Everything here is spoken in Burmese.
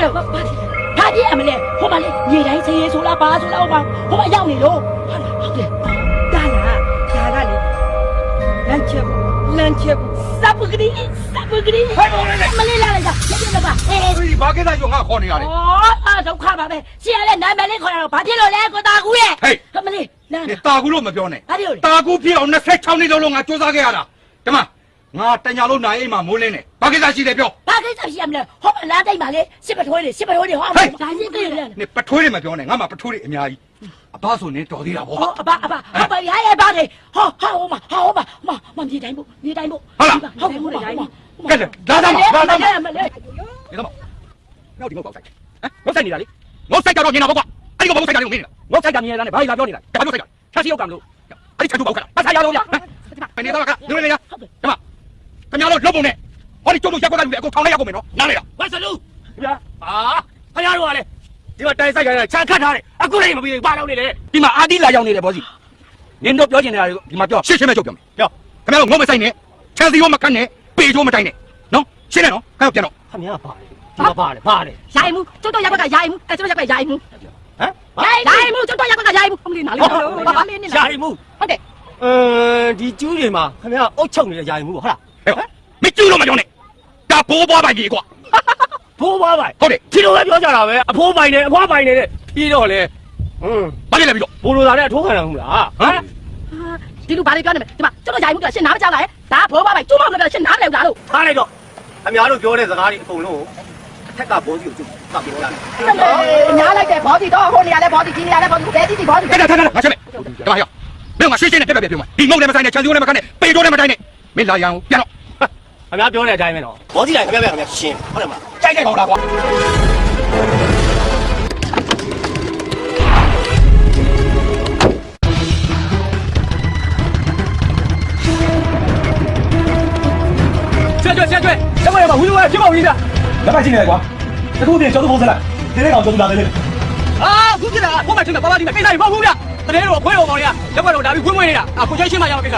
တော့ဘာကြီးအမလဲဟိုမလေးညီတိုင်းစေးဆိုလားဘာဆိုလားဟိုမရောက်နေလို့ဟုတ်တယ်ဒါလားဒါကလေလမ်းချက်စပ်ပကတိမလေးလာလိုက်တာပြည့်ပါဟေးဘာကိစ္စကြောင့်ငါခေါ်နေရလဲဩဒုက္ခပါပဲရှင်ရလဲနာမည်လေးခေါ်ရတော့ဘာဖြစ်လို့လဲကိုတာကူရဲ့မလေးနာတာကူလို့မပြောနဲ့တာကူဖြစ်အောင်26နှစ်လုံးငါစူးစမ်းခဲ့ရတာဒီမှာငါတညာလုံးနိုင်အိမ်မှာမိုးလင်းနေဘာကိစ္စရှိတယ်ပြောဘာကိစ္စရှိရမလဲဟောလာတိတ်ပါလေစစ်ပထွေးတွေဟောဒါကြီးတွေ့ရတယ်နေပထွေးတွေမပြောနဲ့ငါမှပထွေးတွေအများကြီးအဘဆိုနေတော်သေးတာဗောအဘရဲဘာလေဟောမမြေတိုင်းဖို့ဟုတ်လားဟုတ်ကဲ့ဒါသားမနေတော့နောက်ဒီငေါ့ပေါက်ဆိုင်ငေါ့ဆိုင်နေတာလေငေါ့ဆိုင်ကြတော့မြင်တာဗောကွာအဲ့ဒီငေါ့ဆိုင်ကြလို့မင်းနေတာငေါ့ဆိုင်ကြမြင်ရတာနဲ့ဘာလာပြောနေတာဘာလို့ဆိုင်ကြချက်စီရောက်ကံလို့အဲ့ဒီချက်တူပေါက်ခါပတ်ဆိုင်ရလို့ရမနေတော့ကညနေရဒီမှာခင်ဗျားတို့လုပ်ပုံနဲ့ဟောဒီကျုပ်တို့ရက်ကွက်ကလူတွေအကုန်ထောင်လိုက်ရကုန်မယ်နော်နားလေလားဝါစလူဗျာခင်ဗျားတို့ကလေဒီမှာတိုင်ဆိုင်ကြရချန်ခတ်ထားတယ်အခုလည်းမပြီးဘာလုပ်နေလဲဒီမှာအာတိလာရောက်နေတယ်ဗောစီနင်တို့ပြောချင်နေတာဒီမှာပြောရှင်းမဲ့ချုပ်ပြောမယ်ပြောခင်ဗျားတို့ငုံမဆိုင်နဲ့ချက်စီရောမခတ်နဲ့ပေချိုးမတိုင်းနဲ့နော်ရှင်းတယ်နော်ခင်ဗျားပြန်တော့ခင်ဗျားပါတယ်ရိုင်မှုကျုပ်တို့ရက်ကွက်ကရိုင်မှုကျုပ်တို့ရက်ကွက်ရိုင်မှုရိုင်မှုကျုပ်တို့ရက်ကွက်ကရိုင်မှုမလေးနားလေးဘာလေးနေလားရိုင်မှုဟုတ်တယ်ဒီကျူးတွေမှာခင်ဗျားအုတ်ချုပ်နေတဲ့ရိုင်မှုဟုတ်လားမကျူးလို့မပြောနဲ့ဒါဘိုးဘွားပိုင်ကြီးကွာဘိုးဘွားပိုင်ဟုတ်တယ်ဒီလိုပဲပြောကြတာပဲအဖိုးပိုင်နဲ့အဖွားပိုင်နဲ့ပြီးတော့လေဘာဖြစ်လဲပြီးတော့ဘိုးလိုသားနဲ့အထိုးခံရမှုလားဒီလိုဘာလေးပြောနေမလဲဒီမှာကျုပ်တို့ရိုင်မှုကရှင်းနားမကြောက်လားဒါဘိုးဘွားပိုင်ကျုံးမလို့ပြောရှင်းနားမလဲလားလို့ထားလိုက်တော့ခင်ဗျားတို့ပြောတဲ့စကားတွေအကုန်လုံးအထက်ကဘောစီကိုကျုပ်ကပြောရတယ်ညားလိုက်တယ်ဘောစီတော့ဟိုနေရာလဲဘောစီဒီနေရာလဲဘောစီဘယ်စီဘောစီထားငါချက်မယ်ဒီမှာရောက်မင်းကရှင်းရှင်းနဲ့ပြပြပြောမှာဒီငုံနဲ့မဆိုင်နဲ့ချန်စီကိုနဲ့မခတ်နဲ့ပေတိုးနဲ့မတိုင်းနဲ့မင်းလာရအောင်ပြန်တော့ခင်ဗျားပြောတဲ့အတိုင်းပဲနော်ဘောစီတိုင်းခင်ဗျားရှင်းဟုတ်တယ်မလားကြိုက်ပါလားကွာဆက်ကျွဲဆက်မရပါဘူးလို့ဖြစ်ပါဦးကြီးဗျာလက်ပတ်ကြည့်နေတယ်ကွာတခုတည်းကျောင်းသုံးစလိုက်တင်းလေးကောင်ကျောင်းလာတယ်လေခုဖြစ်တာဘုမချင်းကပါပါဒီကိစ္စကြီးမဟုတ်ဘူးဗျတကယ်တော့ခွဲတော်ကောင်တွေကရက်ွက်တော့ဒါပြီးခွေးမွေးနေတာကိုချင်းရှင်းမှရမှာကိစ္စ